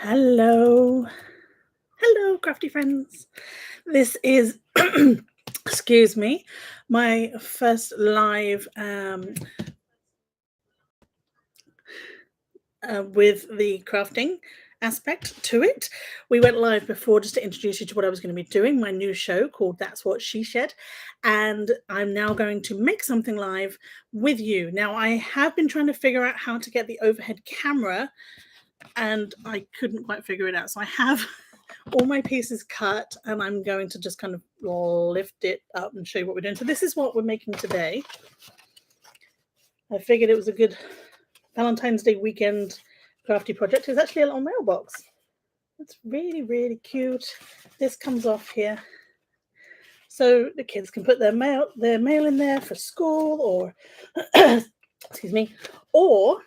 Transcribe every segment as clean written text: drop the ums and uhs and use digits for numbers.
Hello. Hello, crafty friends. This is, excuse me, my first live with the crafting aspect to it. We went live before just to introduce you to what I was going to be doing, my new show called That's What She Shed. And I'm now going to make something live with you. Now, I have been trying to figure out how to get the overhead camera and I couldn't quite figure it out. So I have all my pieces cut and I'm going to just kind of lift it up and show you what we're doing. So this is what we're making today. I figured it was a good Valentine's Day weekend crafty project. It's actually a little mailbox. It's really, really cute. This comes off here. So the kids can put their mail in there for school or excuse me, or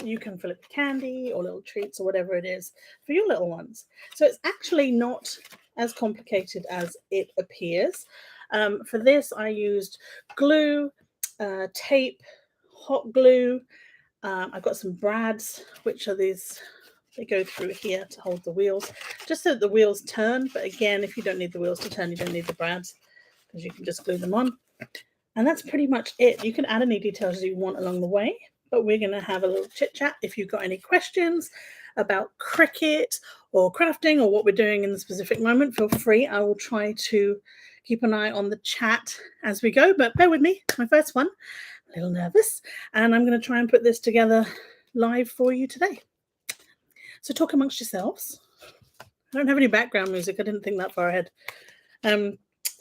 you can fill it with candy or little treats or whatever it is for your little ones. So it's actually not as complicated as it appears. For this, I used glue, tape, hot glue. I've got some brads, which are these, they go through here to hold the wheels, just so that the wheels turn. But again, if you don't need the wheels to turn, you don't need the brads because you can just glue them on. And that's pretty much it. You can add any details you want along the way. But we're going to have a little chit chat. If you've got any questions about Cricut or crafting or what we're doing in the specific moment, feel free. I will try to keep an eye on the chat as we go, but bear with me. It's my first one. A little nervous. And I'm going to try and put this together live for you today. So talk amongst yourselves. I don't have any background music. I didn't think that far ahead. So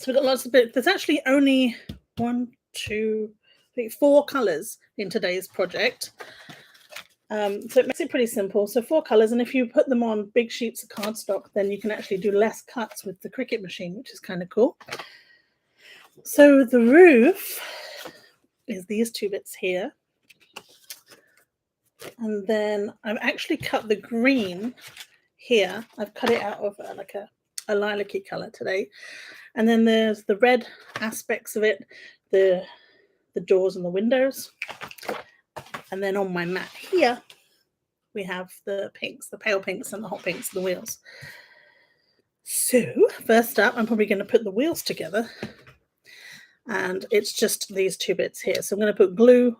we've got lots of bits. There's actually only 4 colors in today's project. So it makes it pretty simple. So 4 colors, and if you put them on big sheets of cardstock, then you can actually do less cuts with the Cricut machine, which is kind of cool. So the roof is these 2 bits here. And then I've actually cut the green here. I've cut it out of like a lilac-y color today. And then there's the red aspects of it, the doors and the windows. And then on my mat here, we have the pinks, the pale pinks and the hot pinks, the wheels. So first up, I'm probably going to put the wheels together. And it's just these 2 bits here. So I'm going to put glue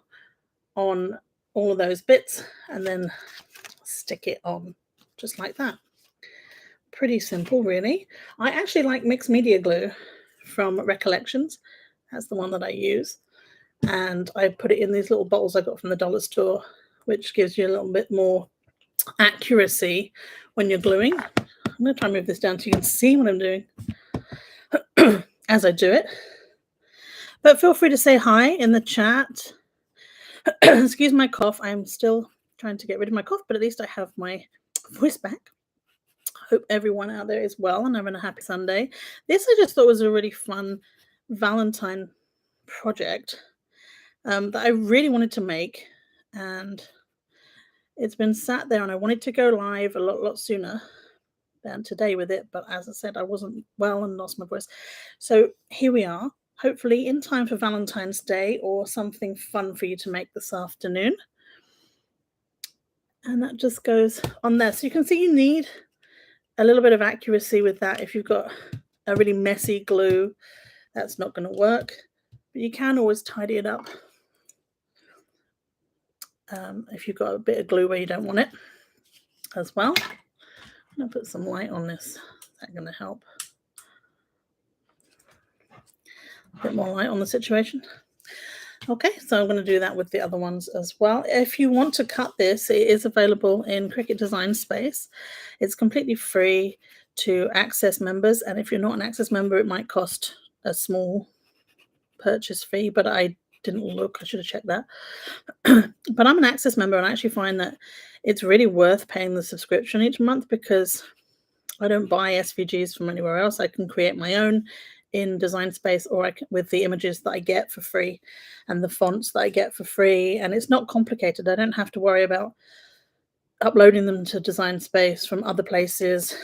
on all of those bits and then stick it on just like that. Pretty simple, really. I actually like mixed media glue from Recollections. That's the one that I use. And I put it in these little bottles I got from the dollar store, which gives you a little bit more accuracy when you're gluing. I'm going to try and move this down so you can see what I'm doing as I do it. But feel free to say hi in the chat. Excuse my cough. I'm still trying to get rid of my cough, but at least I have my voice back. Hope everyone out there is well and having a happy Sunday. This I just thought was a really fun Valentine project that I really wanted to make, and it's been sat there and I wanted to go live a lot sooner than today with it, but as I said, I wasn't well and lost my voice. So here we are, hopefully in time for Valentine's Day or something fun for you to make this afternoon. And that just goes on there. So you can see you need a little bit of accuracy with that. If you've got a really messy glue, that's not going to work, but you can always tidy it up if you've got a bit of glue where you don't want it as well. I'm going to put some light on this. Is that going to help? A bit more light on the situation. Okay, so I'm going to do that with the other ones as well. If you want to cut this, it is available in Cricut Design Space. It's completely free to Access members, and if you're not an Access member, it might cost a small purchase fee, but I didn't look. I should have checked that. But I'm an Access member, and I actually find that it's really worth paying the subscription each month because I don't buy SVGs from anywhere else. I can create my own in Design Space, or I can, with the images that I get for free and the fonts that I get for free, and it's not complicated. I don't have to worry about uploading them to Design Space from other places,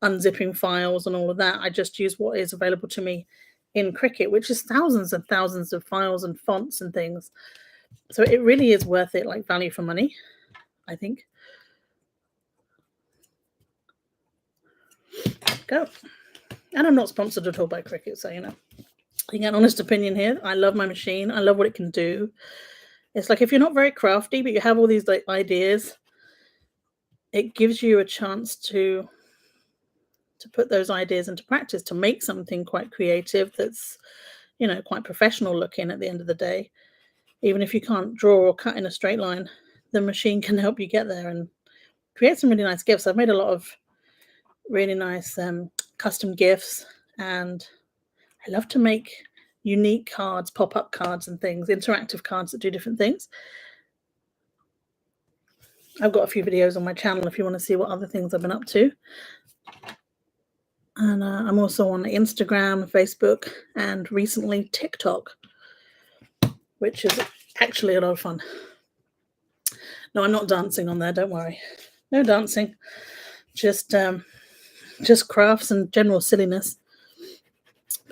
unzipping files and all of that. I just use what is available to me in Cricut, which is thousands and thousands of files and fonts and things. So it really is worth it, like value for money, I think. Go. And I'm not sponsored at all by Cricut, so you know. You get an honest opinion here. I love my machine. I love what it can do. It's like if you're not very crafty, but you have all these like ideas, it gives you a chance to put those ideas into practice, to make something quite creative that's, you know, quite professional looking at the end of the day. Even if you can't draw or cut in a straight line, the machine can help you get there and create some really nice gifts. I've made a lot of really nice custom gifts, and I love to make unique cards, pop-up cards and things, interactive cards that do different things. I've got a few videos on my channel if you want to see what other things I've been up to. And I'm also on Instagram, Facebook, and recently TikTok, which is actually a lot of fun. No, I'm not dancing on there, don't worry. No dancing, just crafts and general silliness.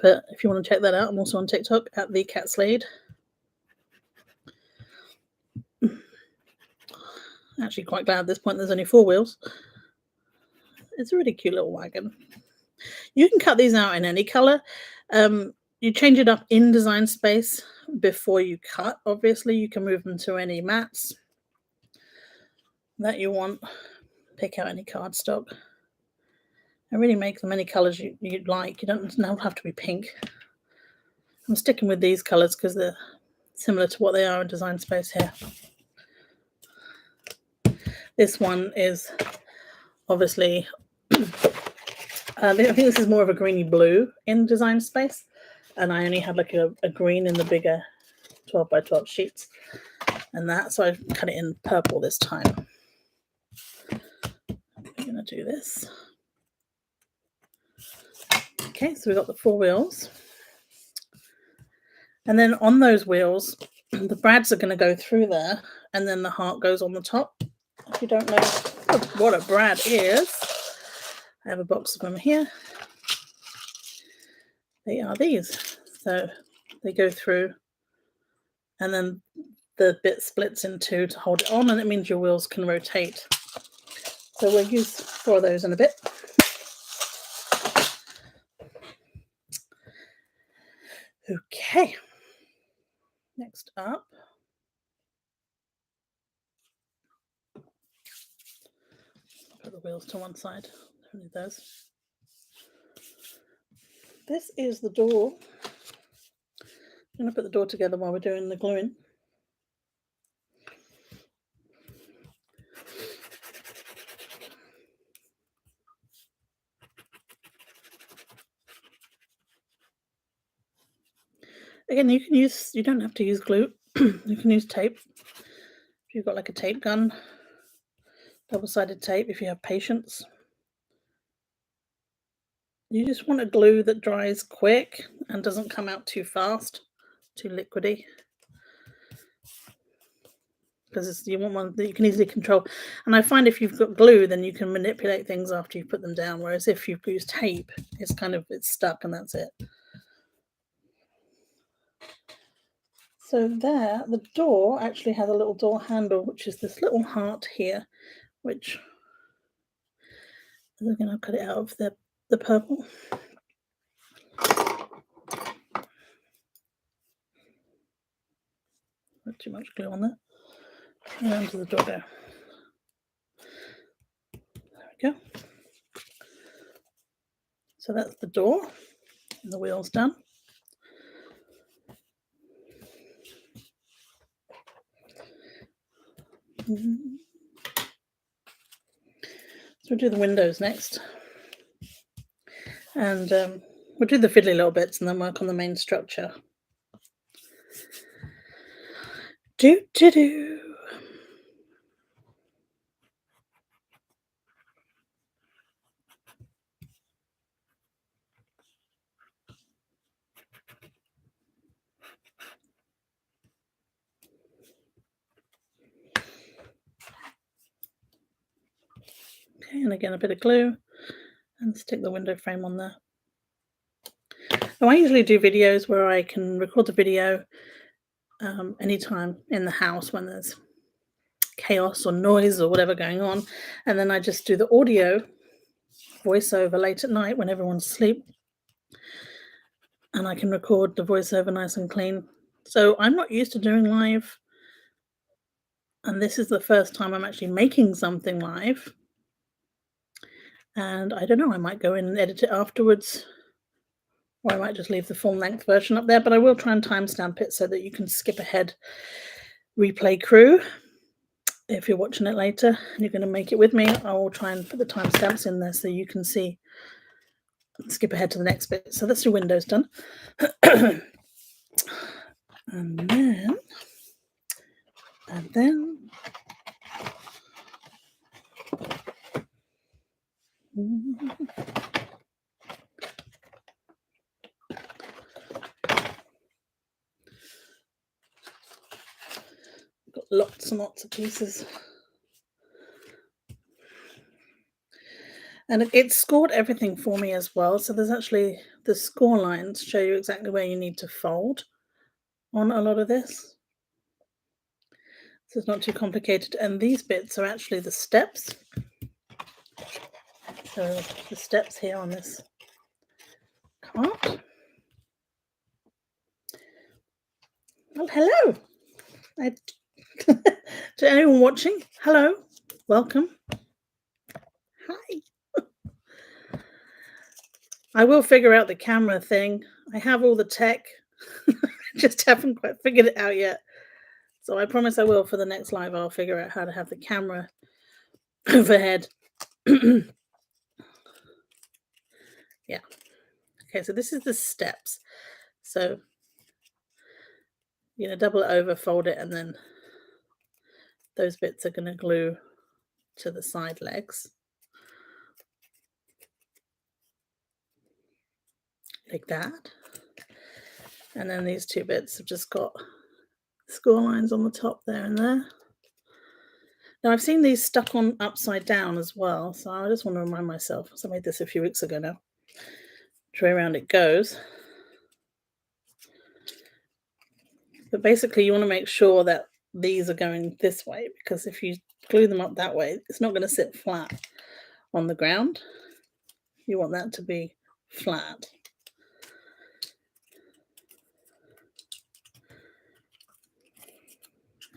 But if you want to check that out, I'm also on TikTok at the Cat Slade. Actually quite glad at this point there's only 4 wheels. It's a really cute little wagon. You can cut these out in any color. You change it up in Design Space before you cut. Obviously, you can move them to any mats that you want. Pick out any cardstock and really make them any colors you'd like. You don't have to be pink. I'm sticking with these colors because they're similar to what they are in Design Space here. This one is obviously, I think this is more of a greeny blue in Design Space, and I only had like a green in the bigger 12 by 12 sheets, and that, so I cut it in purple this time. I'm gonna do this. Okay, so we've got the 4 wheels, and then on those wheels, the brads are going to go through there, and then the heart goes on the top. If you don't know what a brad is, I have a box of them here. They are these. So they go through, and then the bit splits in 2 to hold it on, and it means your wheels can rotate. So we'll use 4 of those in a bit. Okay. Next up, put the wheels to one side. Don't need those. This is the door. I'm going to put the door together while we're doing the gluing. Again, you don't have to use glue. You can use tape. If you've got like a tape gun, double-sided tape, if you have patience. You just want a glue that dries quick and doesn't come out too fast, too liquidy. Because you want one that you can easily control. And I find if you've got glue, then you can manipulate things after you put them down. Whereas if you've used tape, it's stuck and that's it. So there, the door actually has a little door handle, which is this little heart here, which I'm going to cut it out of the purple. Not too much glue on that. And onto the door go. There we go. So that's the door, and the wheel's done. So we'll do the windows next. And we'll do the fiddly little bits and then work on the main structure. Do. Okay, and again a bit of glue, and stick the window frame on there. Now I usually do videos where I can record the video anytime in the house when there's chaos or noise or whatever going on, and then I just do the audio voiceover late at night when everyone's asleep, and I can record the voiceover nice and clean. So I'm not used to doing live, and this is the first time I'm actually making something live. And I don't know, I might go in and edit it afterwards, or I might just leave the full length version up there, but I will try and timestamp it so that you can skip ahead. Replay crew, if you're watching it later and you're going to make it with me, I will try and put the timestamps in there so you can see, skip ahead to the next bit. So that's your windows done. and then got lots and lots of pieces. And it scored everything for me as well. So there's actually the score lines show you exactly where you need to fold on a lot of this. So it's not too complicated. And these bits are actually the steps. So the steps here on this card. Well, hello. To anyone watching, hello, welcome. Hi. I will figure out the camera thing. I have all the tech, just haven't quite figured it out yet. So I promise I will for the next live. I'll figure out how to have the camera overhead. Yeah. Okay, so this is the steps. So you're going to double it over, fold it, and then those bits are going to glue to the side legs. Like that. And then these two bits have just got score lines on the top there and there. Now I've seen these stuck on upside down as well, so I just want to remind myself, because I made this a few weeks ago now, which way around it goes. But basically you want to make sure that these are going this way, because if you glue them up that way, it's not going to sit flat on the ground. You want that to be flat.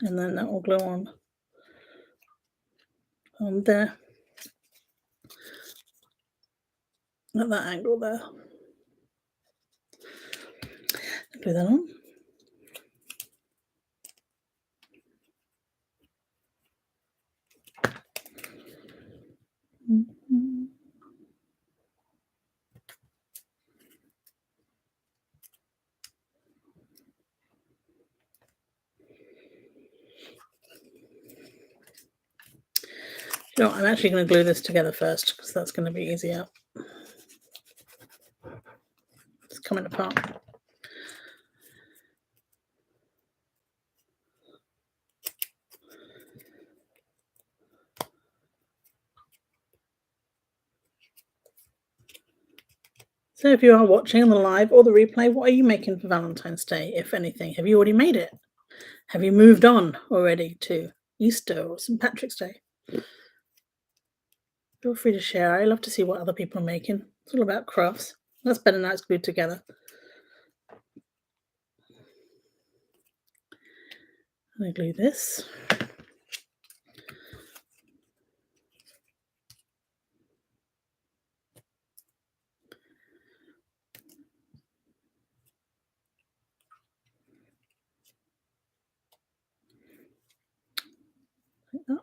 And then that will glue on there at that angle there. Glue that on. No, I'm actually going to glue this together first, because that's going to be easier. It's coming apart. So if you are watching on the live or the replay, what are you making for Valentine's Day, if anything? Have you already made it? Have you moved on already to Easter or St. Patrick's Day? Feel free to share. I love to see what other people are making. It's all about crafts. That's better now it's glued together. I'm going to glue this. Like that.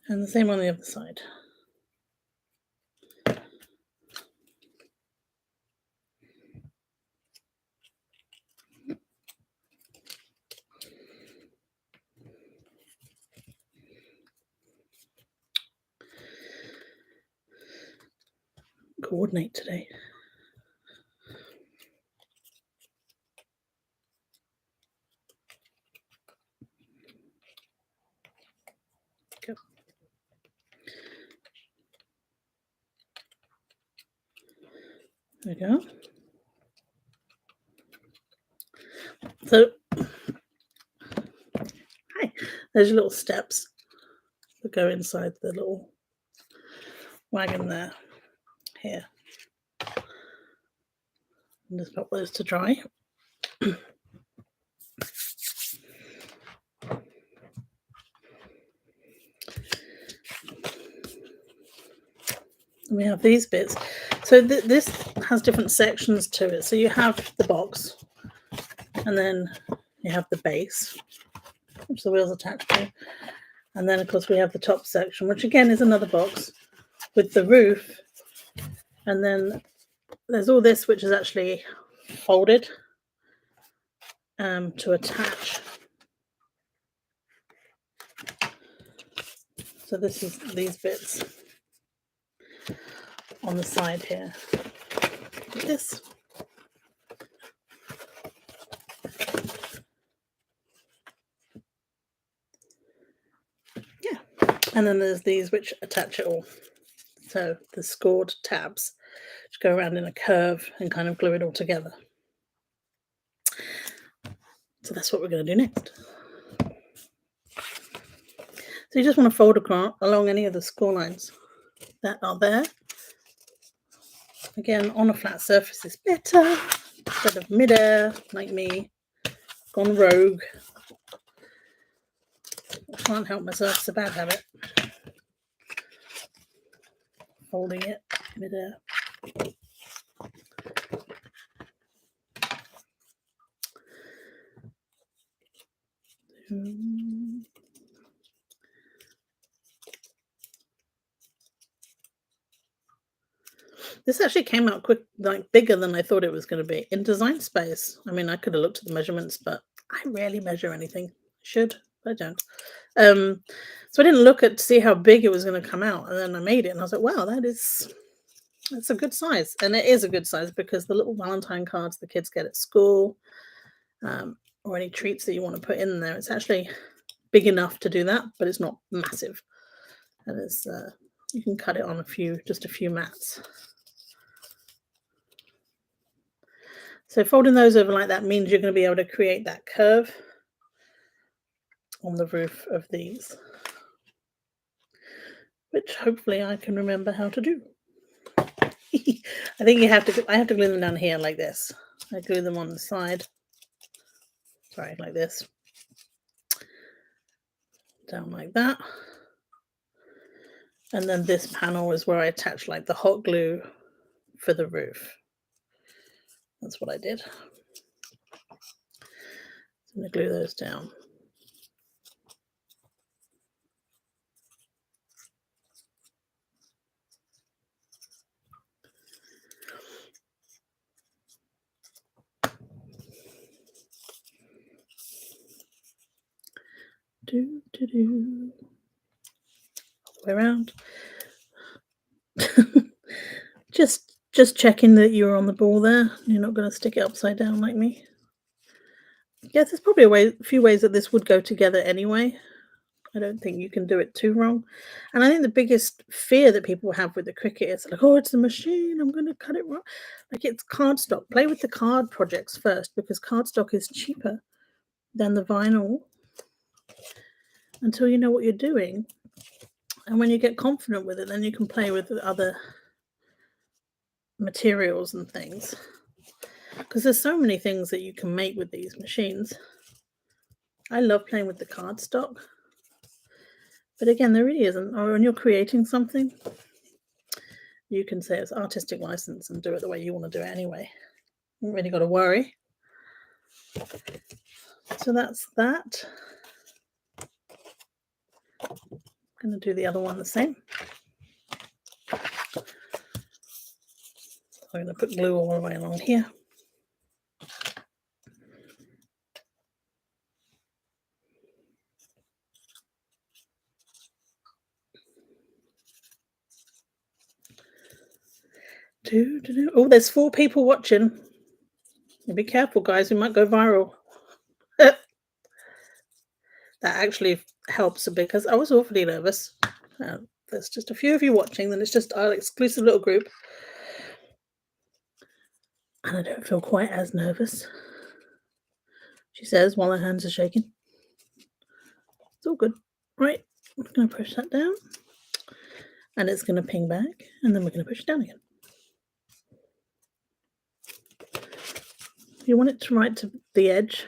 And the same on the other side. Coordinate today. Go. There we go. So, hi, there's your little steps that go inside the little wagon there. Here. And just put those to dry. And we have these bits. So this has different sections to it. So you have the box, and then you have the base, which the wheels attached to. And then, of course, we have the top section, which again is another box with the roof. And then there's all this, which is actually folded to attach. So this is these bits on the side here. Like this. Yeah. And then there's these which attach it all. So the scored tabs which go around in a curve and kind of glue it all together. So that's what we're going to do next. So you just want to fold along any of the score lines that are there. Again, on a flat surface is better instead of mid-air like me, gone rogue. I can't help myself, it's a bad habit. Folding it mid-air. This actually came out quick, like bigger than I thought it was going to be in Design Space. I mean, I could have looked at the measurements, but I rarely measure anything. Should, but I don't. So I didn't look to see how big it was going to come out, and then I made it, and I was like, wow, that's a good size. And it is a good size because the little Valentine cards the kids get at school, or any treats that you want to put in there, it's actually big enough to do that, but it's not massive. And it's you can cut it on just a few mats. So folding those over like that means you're going to be able to create that curve on the roof of these, which hopefully I can remember how to do. I think I have to glue them down here like this. I glue them on the side. Sorry, like this. Down like that. And then this panel is where I attach like the hot glue for the roof. That's what I did. So I'm going to glue those down. All the way around. Just checking that you're on the ball there. You're not going to stick it upside down like me. Yes, there's probably a few ways that this would go together anyway. I don't think you can do it too wrong. And I think the biggest fear that people have with the Cricut is like, oh, it's the machine, I'm going to cut it wrong. Like, it's cardstock. Play with the card projects first, because cardstock is cheaper than the vinyl until you know what you're doing. And when you get confident with it, then you can play with other materials and things. Because there's so many things that you can make with these machines. I love playing with the cardstock. But again, there really isn't. Or when you're creating something, you can say it's artistic license and do it the way you want to do it anyway. You haven't really got to worry. So that's that. I'm going to do the other one the same. I'm going to put glue all the way along here. Oh, there's 4 people watching. Be careful, guys. We might go viral. That actually helps a bit because I was awfully nervous. There's just a few of you watching, then it's just our exclusive little group. And I don't feel quite as nervous, she says, while her hands are shaking. It's all good. Right, I'm going to push that down. and it's going to ping back, and then we're going to push it down again. You want it to right to the edge.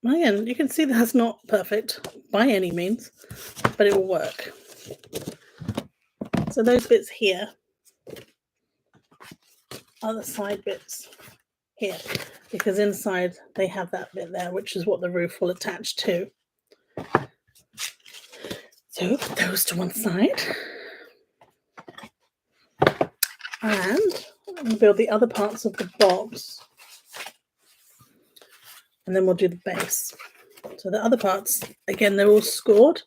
Again, you can see that's not perfect by any means, but it will work. So those bits here are the side bits here, because inside they have that bit there, which is what the roof will attach to. So put those to one side. And I'm going to build the other parts of the box. And then we'll do the base. So the other parts, again, they're all scored.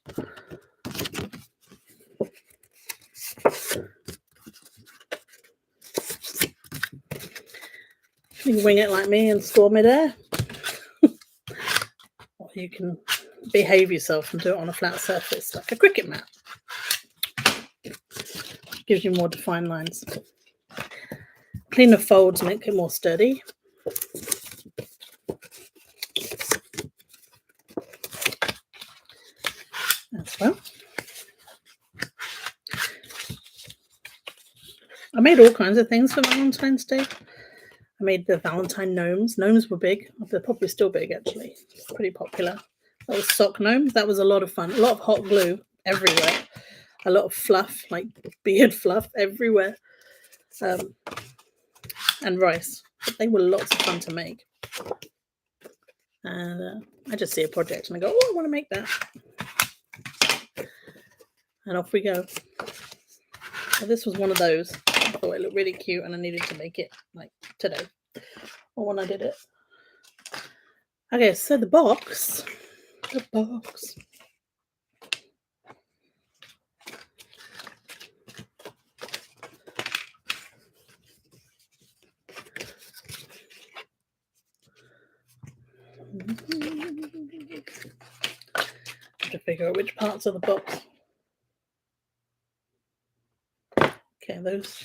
You can wing it like me and score midair. Or you can behave yourself and do it on a flat surface like a Cricut mat. Gives you more defined lines. Cleaner folds make it more sturdy. As well. I made all kinds of things for Valentine's Day. I made the Valentine gnomes. Gnomes were big. They're probably still big, actually. It's pretty popular. That was sock gnomes. That was a lot of fun. A lot of hot glue everywhere. A lot of fluff, like beard fluff everywhere. And rice. But they were lots of fun to make. And I just see a project and I go, oh, I want to make that. And off we go. So this was one of those. I thought it looked really cute and I needed to make it like today. Or when I did it. Okay, so the box. To figure out which parts of the box. Okay, those.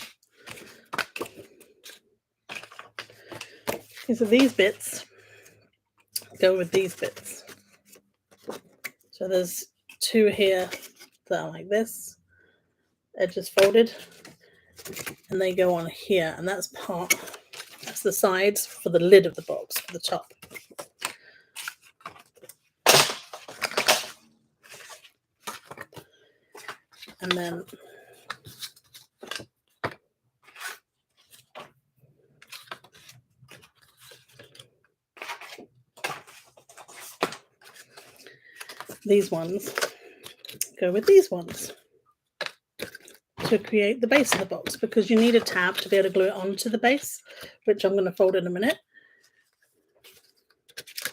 Okay, so these bits go with these bits. So there's two here that are like this, edges folded, and they go on here, and that's the sides for the lid of the box, for the top. And then these ones go with these ones to create the base of the box, because you need a tab to be able to glue it onto the base, which I'm going to fold in a minute.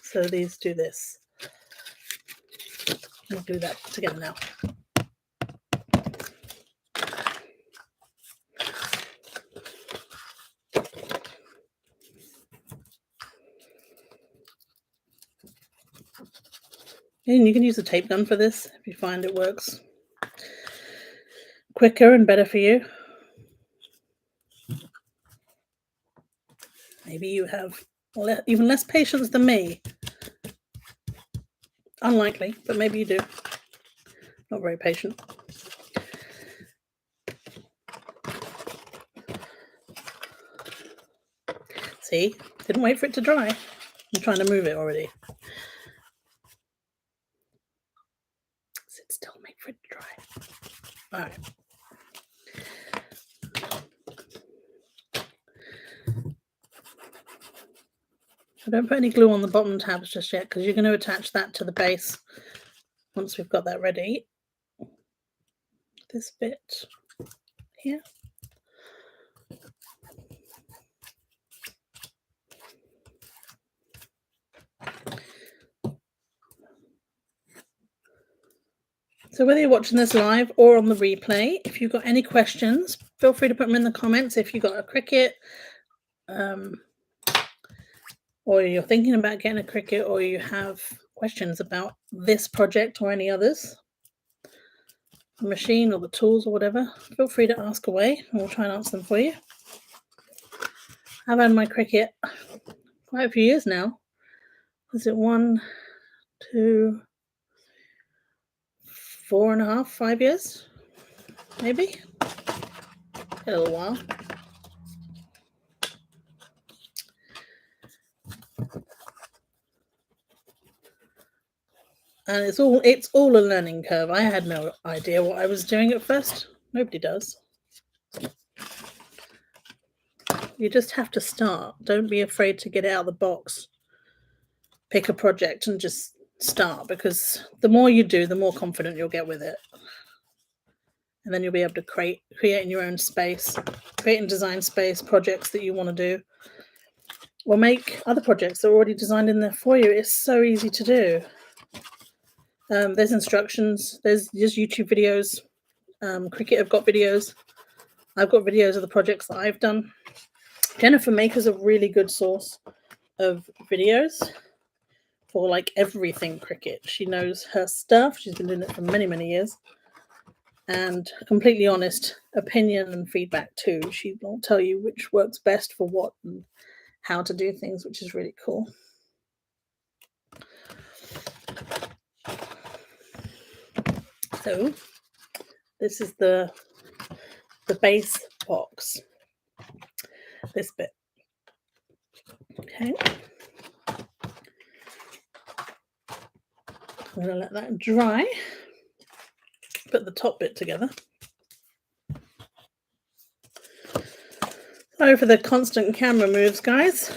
So these do this. I'll glue that together now. And you can use a tape gun for this if you find it works quicker and better for you. Maybe you have even less patience than me. Unlikely, but maybe you do. Not very patient. See? Didn't wait for it to dry. I'm trying to move it already. Sit still, wait for it to dry. All right. I don't put any glue on the bottom tabs just yet, because you're going to attach that to the base once we've got that ready. This bit here. So whether you're watching this live or on the replay, if you've got any questions, feel free to put them in the comments. If you've got a Cricut or you're thinking about getting a Cricut, or you have questions about this project or any others, the machine or the tools or whatever, feel free to ask away and we'll try and answer them for you. I've had my Cricut quite a few years now. Was it 1, 2, 4.5, 5 years? Maybe? A little while. And it's all a learning curve. I had no idea what I was doing at first. Nobody does. You just have to start. Don't be afraid to get it out of the box. Pick a project and just start, because the more you do, the more confident you'll get with it. And then you'll be able to create in your own space, create in Design Space projects that you want to do, or make other projects that are already designed in there for you. It's so easy to do. There's instructions, there's just YouTube videos. Cricut have got videos. I've got videos of the projects that I've done. Jennifer Maker's a really good source of videos for like everything Cricut. She knows her stuff. She's been doing it for many, many years. And completely honest opinion and feedback too. She will tell you which works best for what and how to do things, which is really cool. So this is the base box, this bit. Okay. I'm going to let that dry. Put the top bit together. Sorry for the constant camera moves, guys.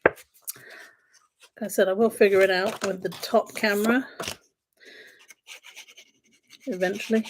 Like I said, I will figure it out with the top camera eventually.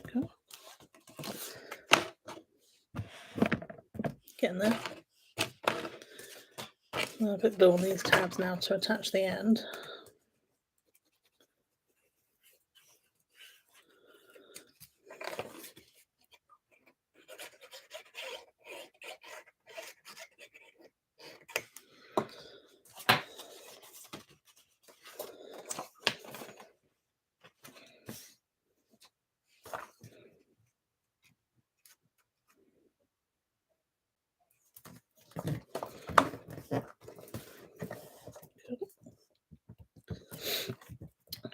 Okay. Getting there. I'll put glue on these tabs now to attach the end.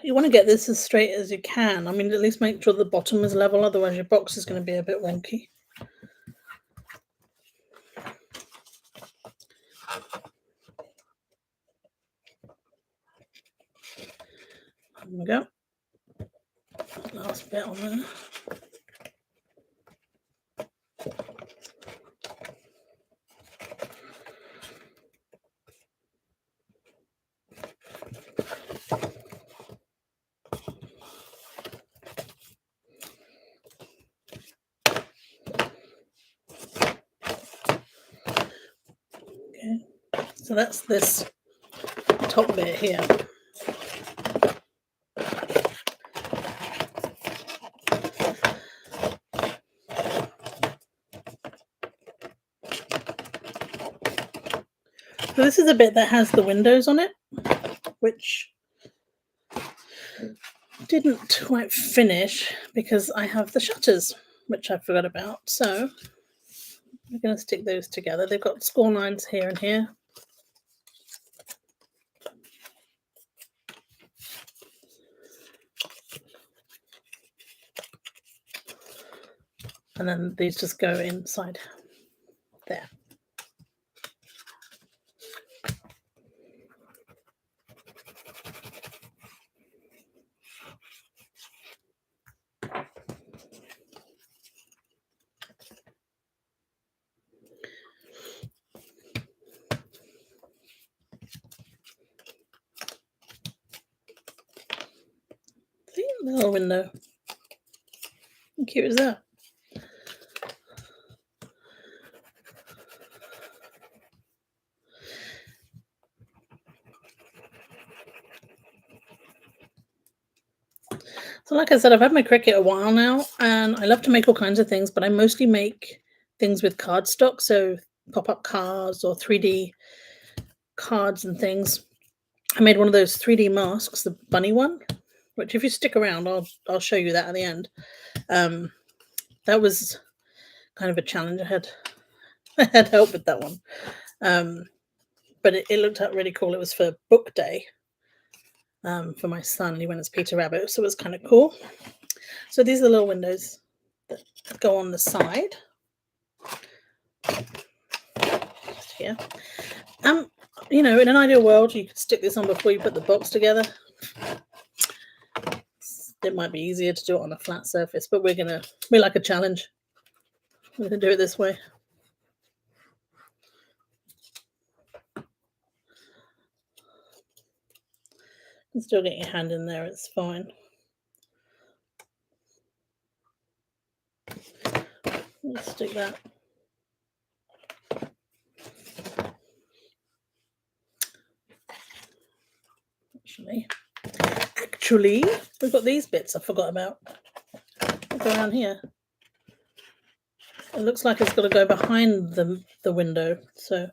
You want to get this as straight as you can. I mean, at least make sure the bottom is level, otherwise your box is going to be a bit wonky. There we go. Last bit on there. Okay, so that's this top bit here. So this is a bit that has the windows on it, which didn't quite finish because I have the shutters, which I forgot about. So we're going to stick those together. They've got score lines here and here. And then these just go inside there. Little window. How cute is that? So like I said, I've had my Cricut a while now, and I love to make all kinds of things, but I mostly make things with cardstock, so pop-up cards or 3D cards and things. I made one of those 3D masks, the bunny one, which if you stick around, I'll show you that at the end. That was kind of a challenge. I had help with that one, but it looked out really cool. It was for book day for my son. He went as Peter Rabbit, so it was kind of cool. So these are the little windows that go on the side. Just here. You know, in an ideal world, you could stick this on before you put the box together. It might be easier to do it on a flat surface, but we like a challenge. We're gonna do it this way. You can still get your hand in there, it's fine. Let's stick that. Actually, we've got these bits I forgot about. Look around here. It looks like it's got to go behind the window, so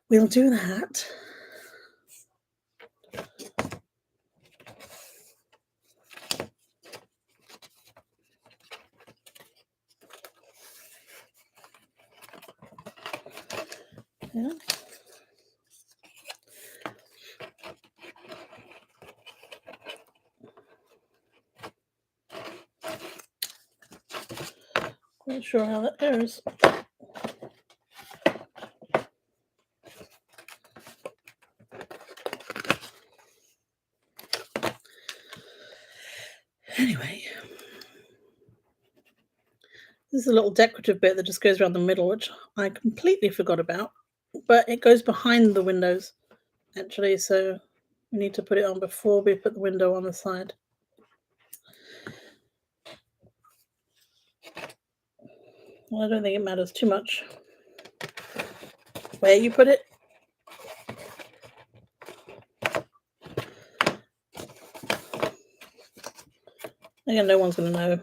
we'll do that. Yeah. Not sure how that goes. Anyway, this is a little decorative bit that just goes around the middle, which I completely forgot about, but it goes behind the windows, actually, so we need to put it on before we put the window on the side. Well, I don't think it matters too much where you put it. Again, no one's going to know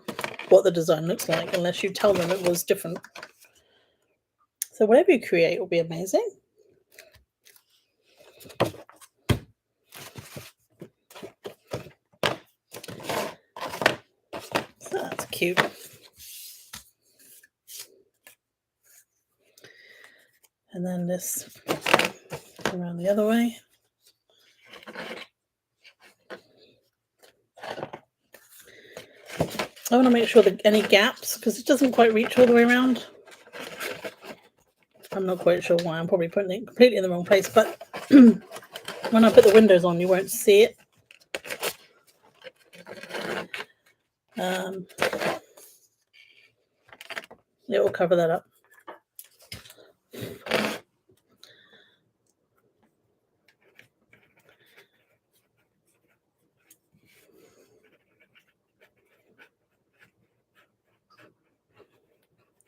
what the design looks like unless you tell them it was different. So whatever you create will be amazing. So that's cute. And then this around the other way. I want to make sure that any gaps, because it doesn't quite reach all the way around. I'm not quite sure why. I'm probably putting it completely in the wrong place, but when I put the windows on, you won't see it. It will cover that up.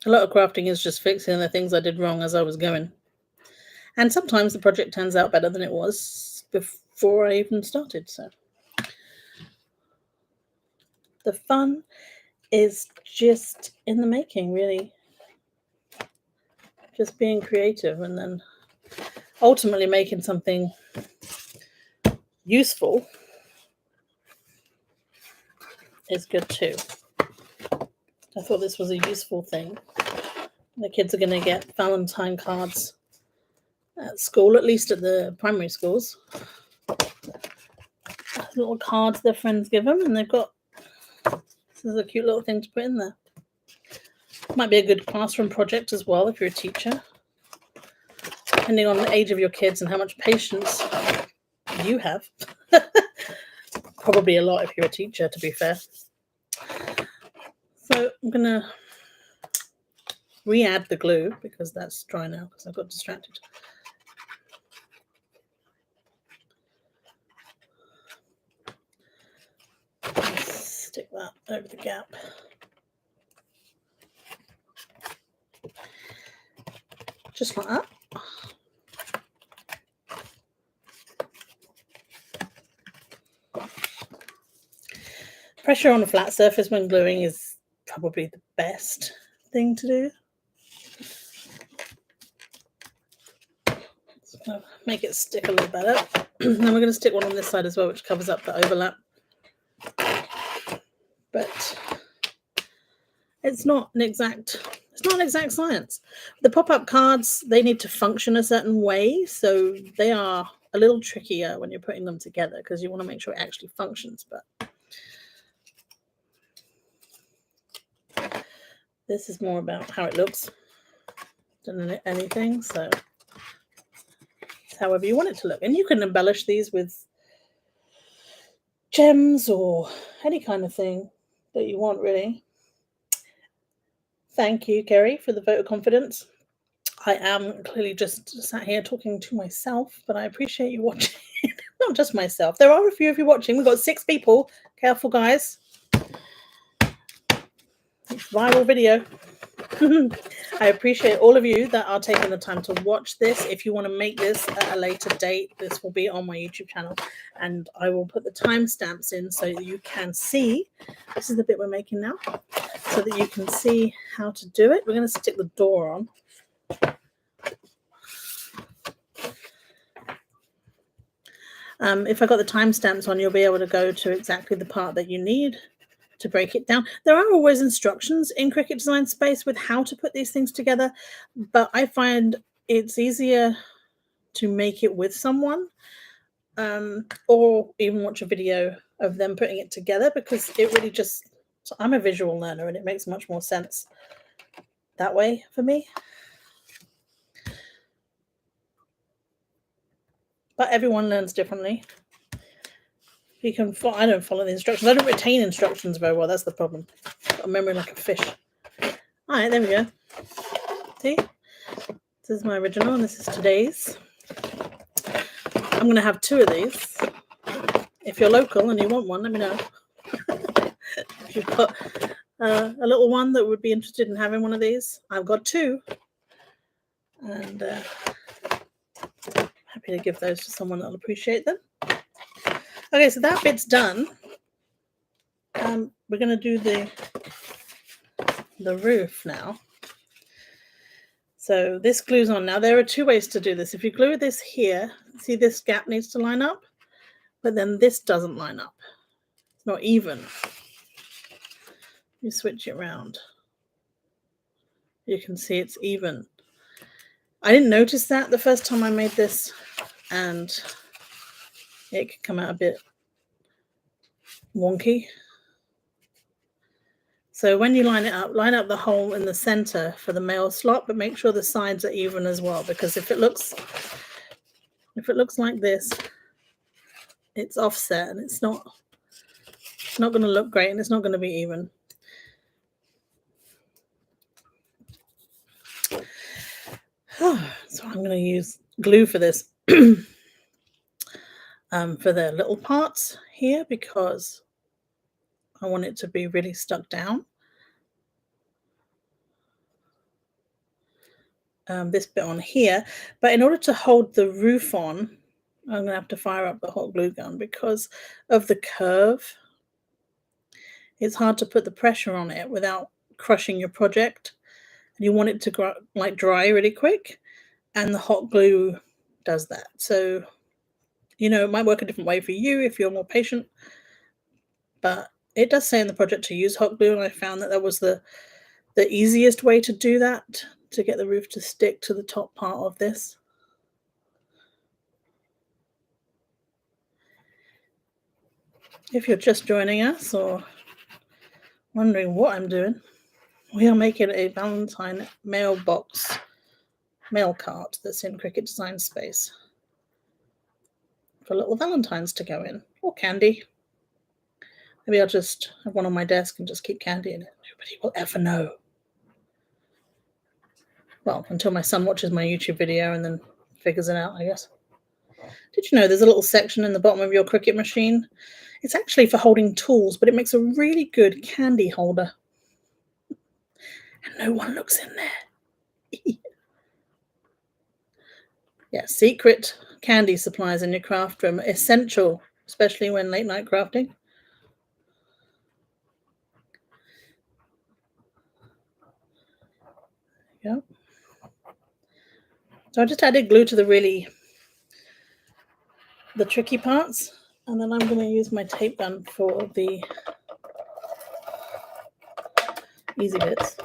A lot of crafting is just fixing the things I did wrong as I was going. And sometimes the project turns out better than it was before I even started. So the fun is just in the making, really. Just being creative and then ultimately making something useful is good too. I thought this was a useful thing. The kids are going to get Valentine cards at school, at least at the primary schools. Little cards their friends give them, and they've got, this is a cute little thing to put in there. Might be a good classroom project as well if you're a teacher, depending on the age of your kids and how much patience you have. Probably a lot if you're a teacher, to be fair. So I'm going to re-add the glue because that's dry now because I got distracted. Stick that over the gap. Just like that. Pressure on a flat surface when gluing is probably the best thing to do. So make it stick a little better. Then we're going to stick one on this side as well, which covers up the overlap. But it's not an exact science. The pop-up cards, they need to function a certain way, so they are a little trickier when you're putting them together because you want to make sure it actually functions. But this is more about how it looks than anything. So it's however you want it to look, and you can embellish these with gems or any kind of thing that you want, really. Thank you, Kerry, for the vote of confidence. I am clearly just sat here talking to myself, but I appreciate you watching. Not just myself. There are a few of you watching. We've got 6 people. Careful, guys. Viral video. I appreciate all of you that are taking the time to watch this. If you want to make this at a later date, this will be on my YouTube channel, and I will put the timestamps in so that you can see. This is the bit we're making now, so that you can see how to do it. We're going to stick the door on. If I got the timestamps on, you'll be able to go to exactly the part that you need to break it down. There are always instructions in Cricut Design Space with how to put these things together, but I find it's easier to make it with someone, or even watch a video of them putting it together, because it really just, so I'm a visual learner and it makes much more sense that way for me. But everyone learns differently. You can follow, I don't follow the instructions. I don't retain instructions very well. That's the problem. I've got a memory like a fish. All right, there we go. See? This is my original and this is today's. I'm going to have 2 of these. If you're local and you want one, let me know. If you've got a little one that would be interested in having one of these, I've got 2. And happy to give those to someone that'll appreciate them. Okay, so that bit's done. We're going to do the roof now. So this glues on. Now, there are 2 ways to do this. If you glue this here, see this gap needs to line up, but then this doesn't line up. It's not even. You switch it around. You can see it's even. I didn't notice that the first time I made this, and it can come out a bit wonky. So when you line up the hole in the center for the mail slot, but make sure the sides are even as well, because if it looks like this, it's offset and it's not going to look great and it's not going to be even. So I'm going to use glue for this. For the little parts here, because I want it to be really stuck down. This bit on here, but in order to hold the roof on, I'm going to have to fire up the hot glue gun because of the curve. It's hard to put the pressure on it without crushing your project, and you want it to dry really quick, and the hot glue does that. So it might work a different way for you if you're more patient, but it does say in the project to use hot glue, and I found that was the easiest way to do that, to get the roof to stick to the top part of this. If you're just joining us or wondering what I'm doing, we are making a Valentine Mailbox mail cart that's in Cricut Design Space for little Valentines to go in, or candy. Maybe I'll just have one on my desk and just keep candy in it. Nobody will ever know. Well, until my son watches my YouTube video and then figures it out, I guess. Did you know there's a little section in the bottom of your Cricut machine? It's actually for holding tools, but it makes a really good candy holder. And no one looks in there. Yeah, secret candy supplies in your craft room, essential, especially when late night crafting. Yeah. So I just added glue to the tricky parts, and then I'm going to use my tape gun for the easy bits.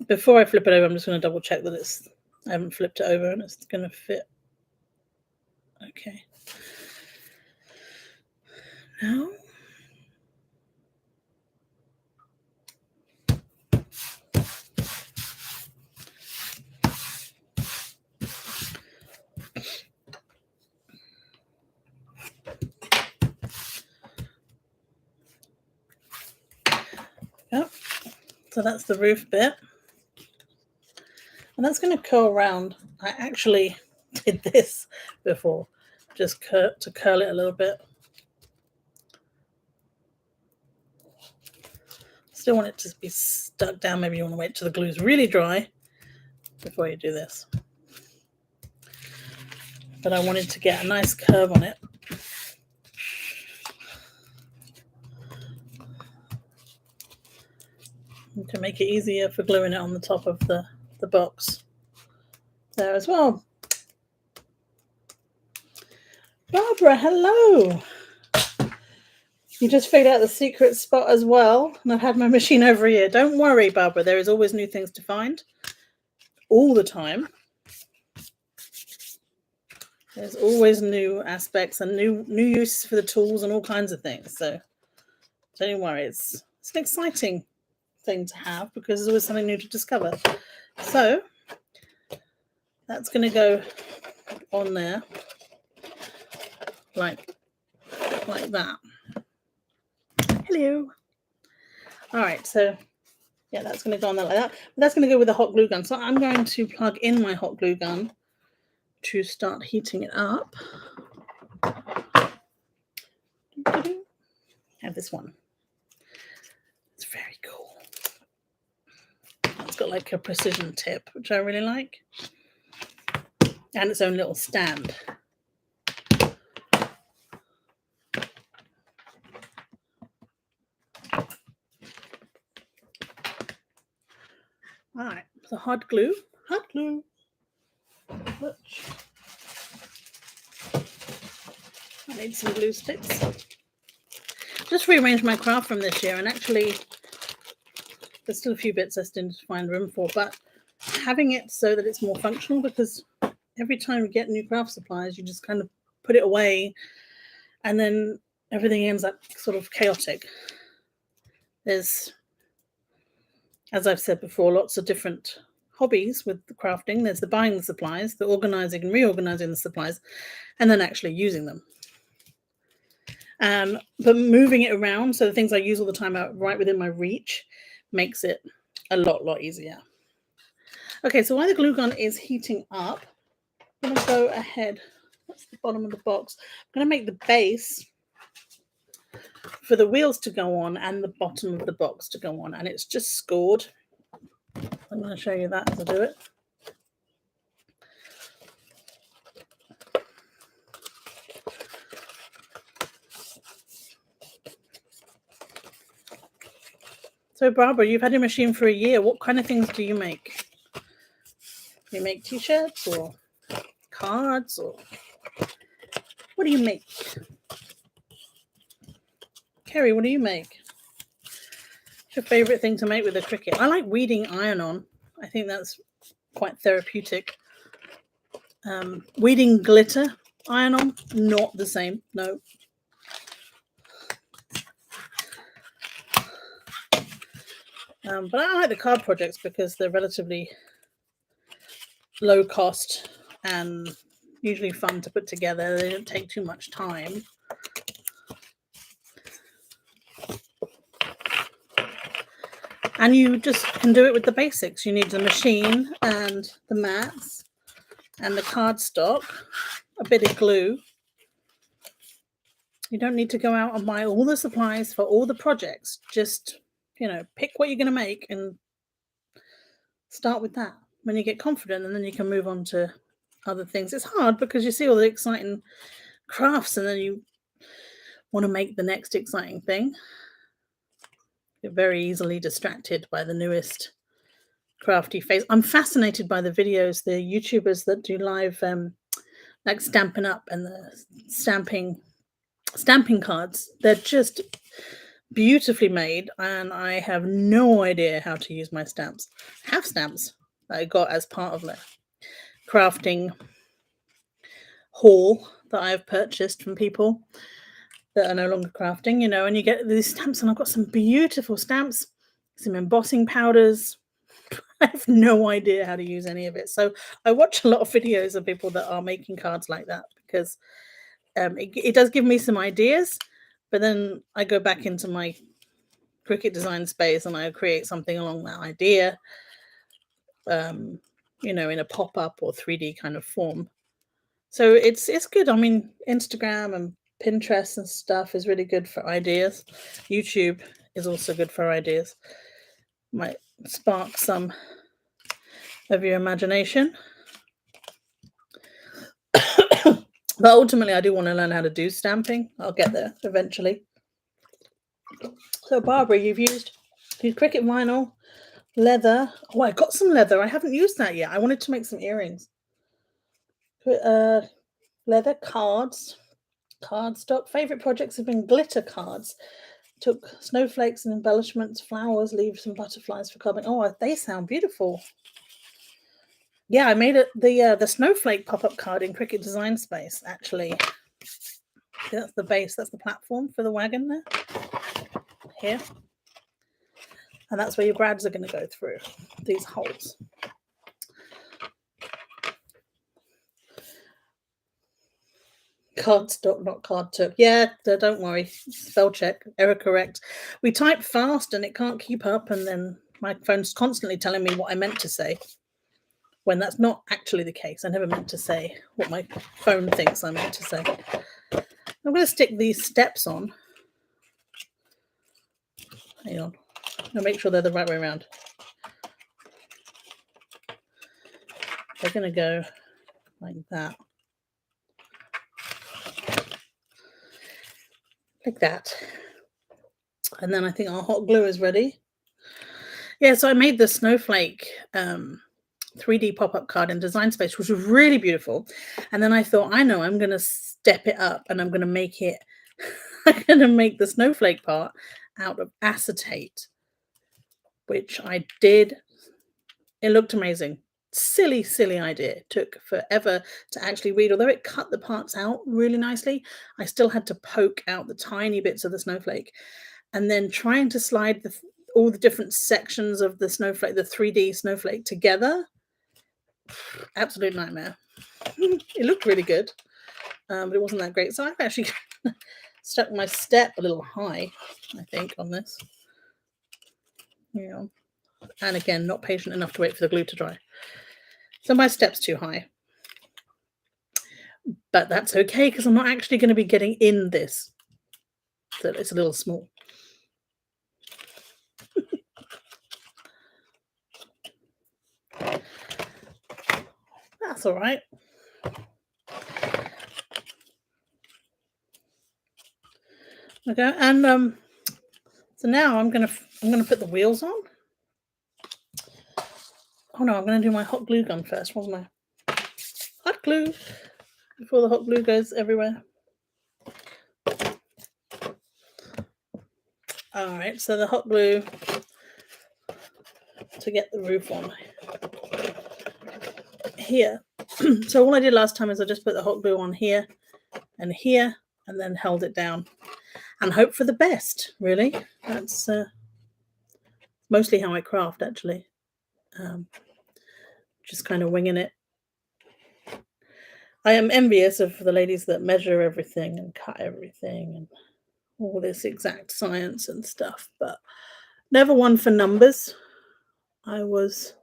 Before I flip it over, I'm just going to double check that I haven't flipped it over and it's going to fit. Okay. Now, yep. So that's the roof bit. And that's going to curl around. I actually did this before, just to curl it a little bit. Still want it to be stuck down. Maybe you want to wait till the glue is really dry before you do this. But I wanted to get a nice curve on it. And to make it easier for gluing it on the top of the box there as well. Barbara, hello. You just figured out the secret spot as well, and I've had my machine over a year. Don't worry, Barbara, there is always new things to find. All the time. There's always new aspects and new use for the tools and all kinds of things. So don't worry, it's an exciting thing to have because there's always something new to discover. So that's going to go on there like that. Hello. All right, so yeah, that's going to go on there like that. But that's going to go with the hot glue gun. So I'm going to plug in my hot glue gun to start heating it up. I have this one. It's very cool. It's got like a precision tip, which I really like. And its own little stand. All right, so hot glue. Look. I need some glue sticks. Just rearranged my craft from this year, and actually there's still a few bits I still need to find room for, but having it so that it's more functional, because every time you get new craft supplies, you just kind of put it away and then everything ends up sort of chaotic. There's, as I've said before, lots of different hobbies with the crafting. There's the buying the supplies, the organizing and reorganizing the supplies, and then actually using them. But moving it around, so the things I use all the time are right within my reach, makes it a lot easier. Okay, so while the glue gun is heating up, I'm going to go ahead. That's the bottom of the box. I'm going to make the base for the wheels to go on and the bottom of the box to go on, and it's just scored. I'm going to show you that as I do it. So Barbara, you've had your machine for a year. What kind of things do you make? Do you make t-shirts or cards, or what do you make? Kerry, what do you make? What's your favorite thing to make with a Cricut? I like weeding iron-on. I think that's quite therapeutic. Weeding glitter iron-on, not the same. No. But I like the card projects because they're relatively low cost and usually fun to put together. They don't take too much time. And you just can do it with the basics. You need the machine and the mats and the cardstock, a bit of glue. You don't need to go out and buy all the supplies for all the projects. Just, pick what you're going to make and start with that. When you get confident, and then you can move on to other things. It's hard because you see all the exciting crafts and then you want to make the next exciting thing. You're very easily distracted by the newest crafty phase. I'm fascinated by the videos, the YouTubers that do live like Stampin' Up and the stamping cards. They're just beautifully made, and I have no idea how to use my stamps. I have stamps that I got as part of the crafting haul that I've purchased from people that are no longer crafting, and you get these stamps, and I've got some beautiful stamps, some embossing powders. I have no idea how to use any of it. So I watch a lot of videos of people that are making cards like that because it does give me some ideas, but then I go back into my Cricut Design Space and I create something along that idea, in a pop-up or 3D kind of form. So it's good. I mean, Instagram and Pinterest and stuff is really good for ideas. YouTube is also good for ideas. Might spark some of your imagination. But ultimately, I do want to learn how to do stamping. I'll get there eventually. So, Barbara, you've used Cricut vinyl, leather. Oh, I got some leather. I haven't used that yet. I wanted to make some earrings. Leather cards, cardstock. Favorite projects have been glitter cards. Took snowflakes and embellishments, flowers, leaves, and butterflies for carbon. Oh, they sound beautiful. Yeah, I made the snowflake pop-up card in Cricut Design Space, actually. That's the base, that's the platform for the wagon there. Here. And that's where your brads are going to go through, these holes. Cardstock, not cardstock. Yeah, don't worry. Spell check, error correct. We type fast and it can't keep up, and then my phone's constantly telling me what I meant to say, when that's not actually the case. I never meant to say what my phone thinks I meant to say. I'm going to stick these steps on. Hang on. I'll make sure they're the right way around. They're going to go like that. Like that. And then I think our hot glue is ready. Yeah, so I made the snowflake 3D pop-up card in Design Space, which was really beautiful. And then I thought, I know, I'm going to step it up and I'm going to make it, I'm going to make the snowflake part out of acetate, which I did. It looked amazing. Silly idea. It took forever to actually read. Although it cut the parts out really nicely, I still had to poke out the tiny bits of the snowflake. And then trying to slide all the different sections of the snowflake, the 3D snowflake together, absolute nightmare. It looked really good, but it wasn't that great. So I've actually stuck my step a little high, I think, on this. Yeah. And again, not patient enough to wait for the glue to dry. So my step's too high. But that's okay, because I'm not actually going to be getting in this. So it's a little small. That's all right. Okay, and so now I'm gonna put the wheels on. Oh no, I'm gonna do my hot glue gun first, wasn't I? Hot glue before the hot glue goes everywhere. All right, so the hot glue to get the roof on here. So all I did last time is I just put the hot glue on here, and then held it down and hope for the best. Really, that's mostly how I craft, actually. Just kind of winging it. I am envious of the ladies that measure everything and cut everything and all this exact science and stuff, but never one for numbers. I was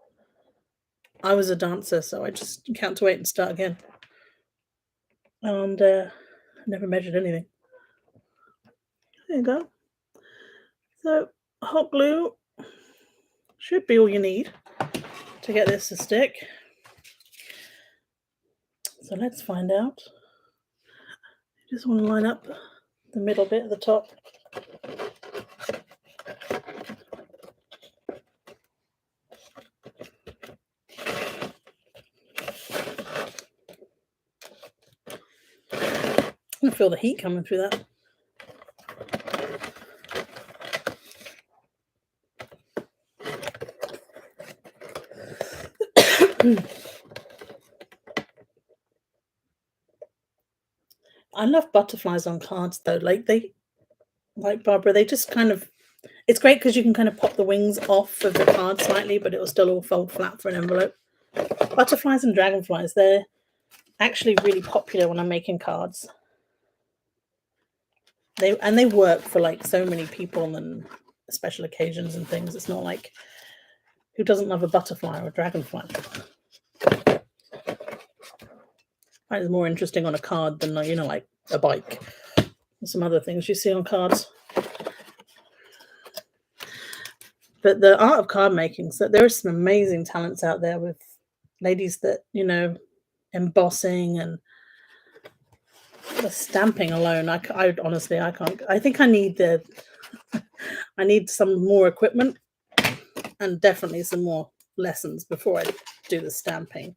a dancer, so I just can't wait and start again. And never measured anything. There you go. So hot glue should be all you need to get this to stick. So let's find out. Just want to line up the middle bit at the top. I can feel the heat coming through that. I love butterflies on cards though. Like Barbara, they just kind of, it's great because you can kind of pop the wings off of the card slightly, but it will still all fold flat for an envelope. Butterflies and dragonflies, they're actually really popular when I'm making cards. They work for like so many people and special occasions and things. It's not like, who doesn't love a butterfly or a dragonfly? I find it's more interesting on a card than, you know, like a bike or some other things you see on cards. But the art of card making, so there are some amazing talents out there with ladies that, you know, embossing and the stamping alone. I honestly, I can't. I think I need I need some more equipment and definitely some more lessons before I do the stamping.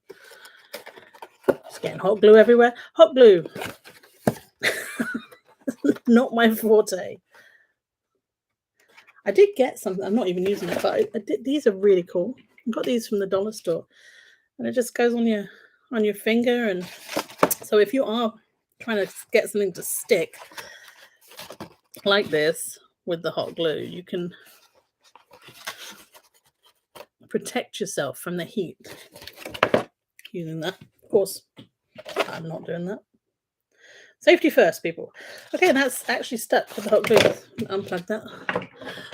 Just getting hot glue everywhere. Hot glue, not my forte. I did get something. I'm not even using it, but I did. These are really cool. I got these from the dollar store, and it just goes on your finger. And so if you are trying to get something to stick like this with the hot glue, you can protect yourself from the heat using that. Of course, I'm not doing that. Safety first, people. Okay, that's actually stuck with the hot glue. Unplug that.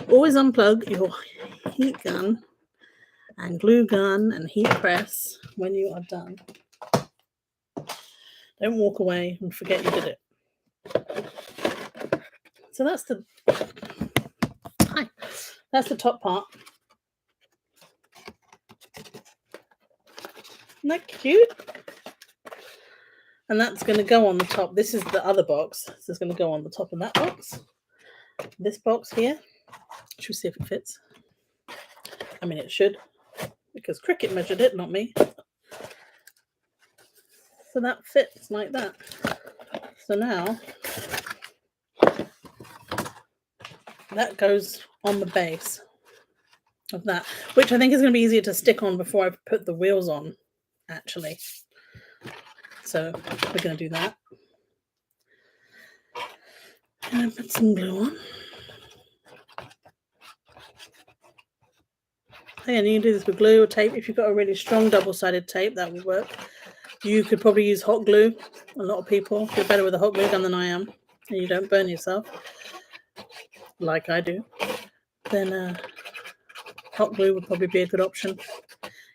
Always unplug your heat gun and glue gun and heat press when you are done. Don't walk away and forget you did it. So that's the top part. Isn't that cute? And that's going to go on the top. This is the other box. This is going to go on the top of that box. This box here. Should we see if it fits? I mean, it should, because Cricut measured it, not me. So that fits like that. So now that goes on the base of that, which I think is going to be easier to stick on before I put the wheels on, actually. So we're going to do that. And put some glue on. And you can do this with glue or tape. If you've got a really strong double-sided tape, that will work. You could probably use hot glue. A lot of people, you're better with a hot glue gun than I am, and you don't burn yourself like I do, then hot glue would probably be a good option.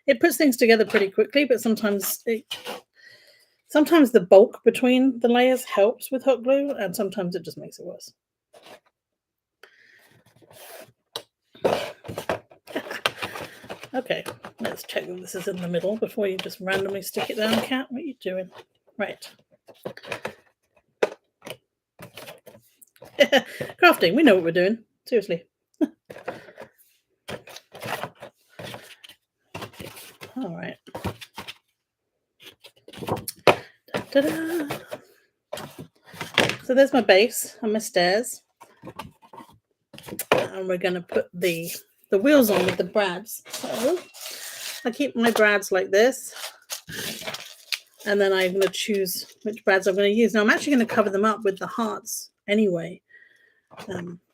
It puts things together pretty quickly, but sometimes the bulk between the layers helps with hot glue, and sometimes it just makes it worse. Okay, let's check that this is in the middle before you just randomly stick it down, Cat. What are you doing? Right. Crafting, we know what we're doing. Seriously. All right. Da-da-da. So there's my base and my stairs. And we're going to put the wheels on with the brads. So I keep my brads like this. And then I'm going to choose which brads I'm going to use. Now I'm actually going to cover them up with the hearts anyway,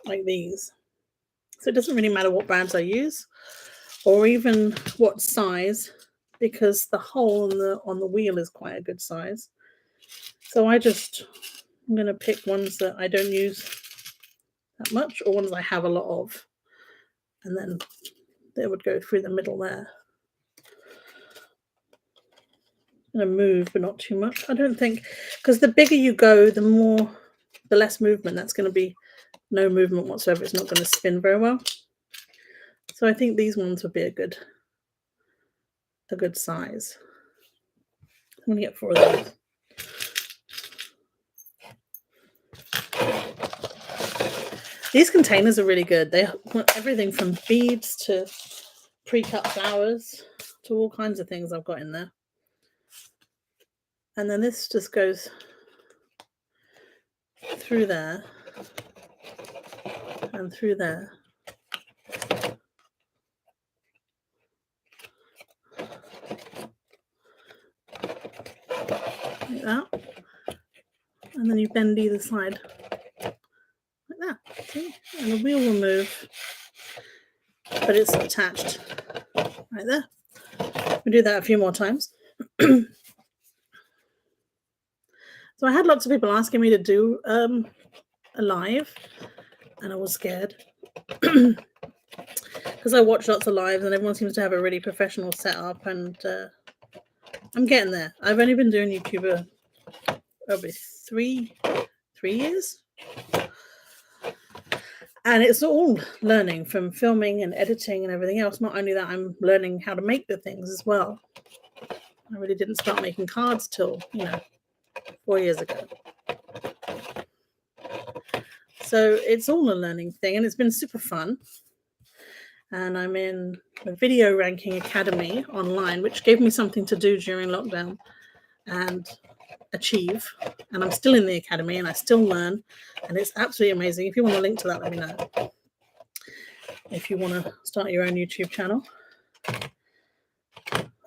like these. So it doesn't really matter what brads I use or even what size, because the hole on the wheel is quite a good size. So I'm going to pick ones that I don't use that much or ones I have a lot of. And then they would go through the middle there. I'm going to move, but not too much. I don't think, because the bigger you go, the less movement. That's going to be no movement whatsoever. It's not going to spin very well. So I think these ones would be a good size. I'm going to get 4 of those. These containers are really good. They want everything from beads to pre-cut flowers to all kinds of things I've got in there. And then this just goes through there and through there. Like that. And then you bend either side. Like that. See? And the wheel will move. But it's attached right there. We'll do that a few more times. So I had lots of people asking me to do a live, and I was scared because I watch lots of lives and everyone seems to have a really professional setup, and I'm getting there. I've only been doing YouTube over 3 years, and it's all learning from filming and editing and everything else. Not only that, I'm learning how to make the things as well. I really didn't start making cards till 4 years ago. So it's all a learning thing, and it's been super fun. And I'm in a video ranking academy online, which gave me something to do during lockdown and achieve. And I'm still in the academy and I still learn, and it's absolutely amazing. If you want a link to that, let me know. If you want to start your own YouTube channel.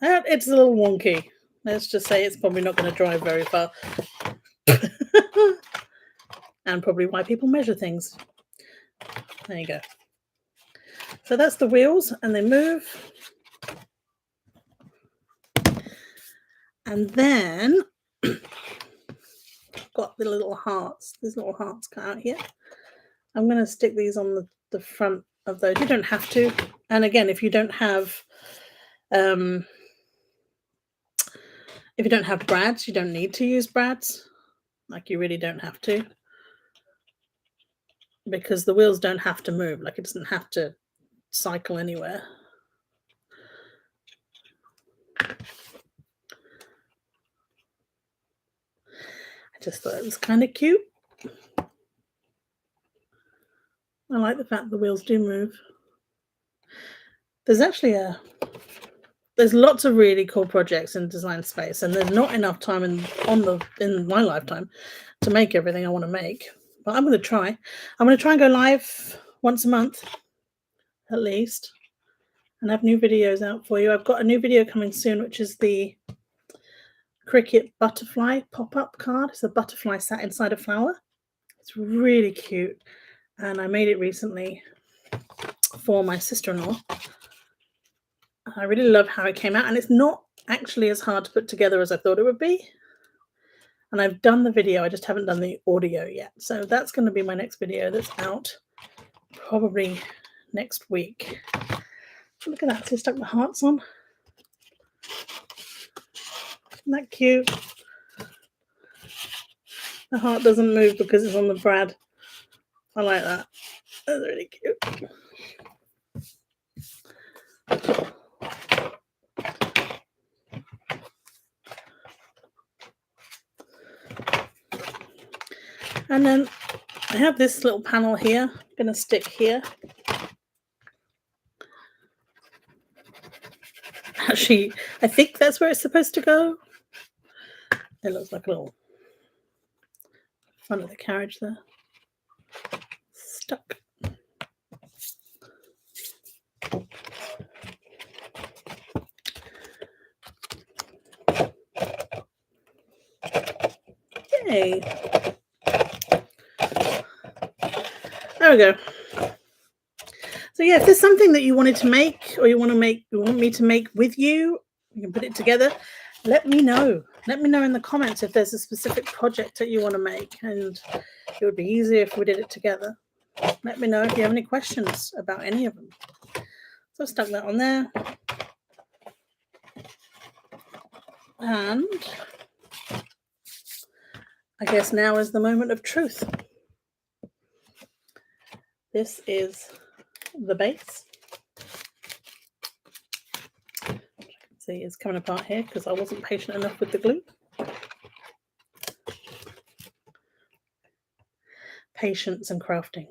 It's a little wonky. Let's just say it's probably not going to drive very far. And probably why people measure things. There you go. So that's the wheels, and they move. And then got the little hearts. These little hearts cut out here. I'm going to stick these on the front of those. You don't have to. And again, if you don't have brads, you don't need to use brads. Like, you really don't have to. Because the wheels don't have to move. Like, it doesn't have to cycle anywhere. I just thought it was kind of cute. I like the fact the wheels do move. There's actually there's lots of really cool projects in Design Space, and there's not enough time in my lifetime to make everything I want to make. But I'm going to try. I'm going to try and go live once a month, at least, and have new videos out for you. I've got a new video coming soon, which is the Cricut butterfly pop-up card. It's a butterfly sat inside a flower. It's really cute, and I made it recently for my sister-in-law. I really love how it came out, and it's not actually as hard to put together as I thought it would be. And I've done the video, I just haven't done the audio yet. So that's going to be my next video that's out probably next week. Look at that, so I stuck the hearts on. Isn't that cute? The heart doesn't move because it's on the brad. I like that. That's really cute. And then I have this little panel here. I'm going to stick here. Actually, I think that's where it's supposed to go. It looks like a little front of the carriage there. Stuck. Yay. There we go. So yeah, if there's something that you wanted to make, or you want me to make with you, you can put it together. let me know. Let me know in the comments if there's a specific project that you want to make, and it would be easier if we did it together. Let me know if you have any questions about any of them. So I've stuck that on there. And I guess now is the moment of truth. This is the base. See, it's coming apart here because I wasn't patient enough with the glue. Patience and crafting.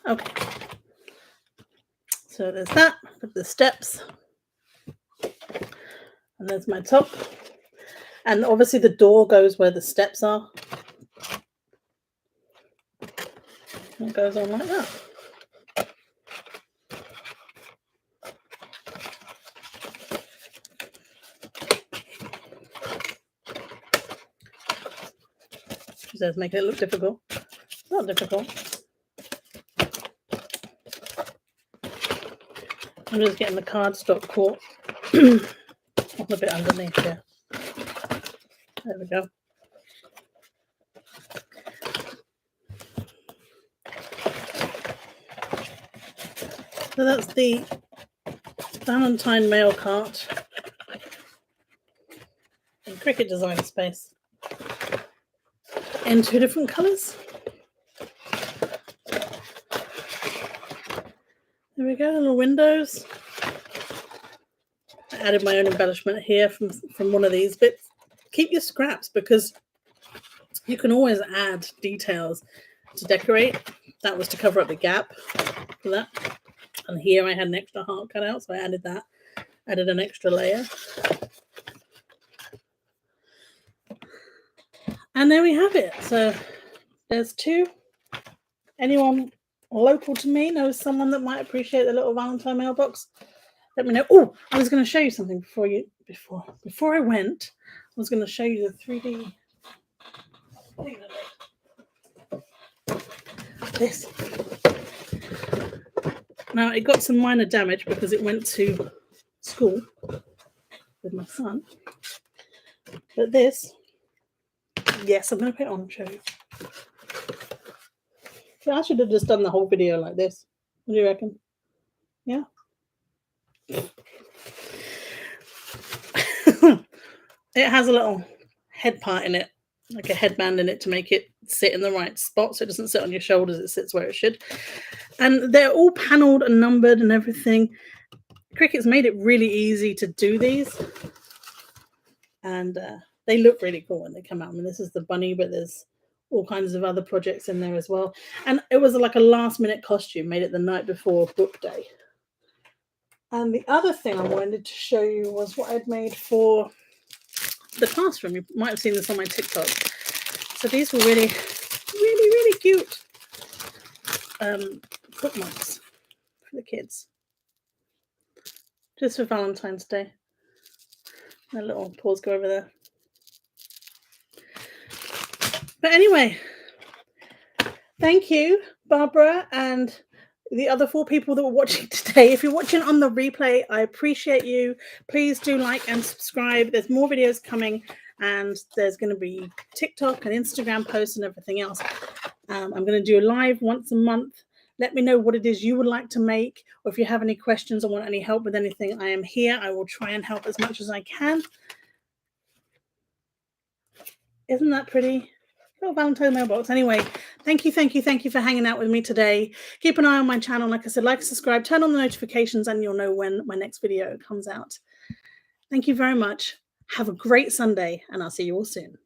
Okay. So there's that with the steps. And there's my top. And obviously the door goes where the steps are. It goes on like that. She says make it look difficult. It's not difficult. I'm just getting the cardstock caught a bit underneath here. There we go. So that's the Valentine mail cart in Cricut Design Space in 2 different colours. There we go, little windows. I added my own embellishment here from one of these bits. Keep your scraps because you can always add details to decorate. That was to cover up the gap for that. And here I had an extra heart cut out, so I added that. Added an extra layer. And there we have it. So there's 2. Anyone local to me knows someone that might appreciate the little Valentine mailbox? Let me know. Oh, I was going to show you something before I went. I was going to show you the 3D thing. This. Now it got some minor damage because it went to school with my son. But this, yes, I'm going to put it on and show you. So I should have just done the whole video like this. What do you reckon? Yeah. It has a little head part in it, like a headband in it to make it sit in the right spot so it doesn't sit on your shoulders, it sits where it should. And they're all panelled and numbered and everything. Cricut's made it really easy to do these. And they look really cool when they come out. I mean, this is the bunny, but there's all kinds of other projects in there as well. And it was like a last minute costume, made it the night before book day. And the other thing I wanted to show you was what I'd made for the classroom. You might have seen this on my TikTok. So these were really, really, really cute bookmarks for the kids. Just for Valentine's Day. My little paws go over there. But anyway, thank you, Barbara, and the other 4 people that were watching today. If you're watching on the replay, I appreciate you. Please do like and subscribe. There's more videos coming, and there's going to be TikTok and Instagram posts and everything else. I'm going to do a live once a month. Let me know what it is you would like to make, or if you have any questions or want any help with anything, I am here. I will try and help as much as I can. Isn't that pretty? Little Valentine mailbox. Anyway, thank you for hanging out with me today. Keep an eye on my channel. Like I said, like, subscribe, turn on the notifications, and you'll know when my next video comes out. Thank you very much. Have a great Sunday, and I'll see you all soon.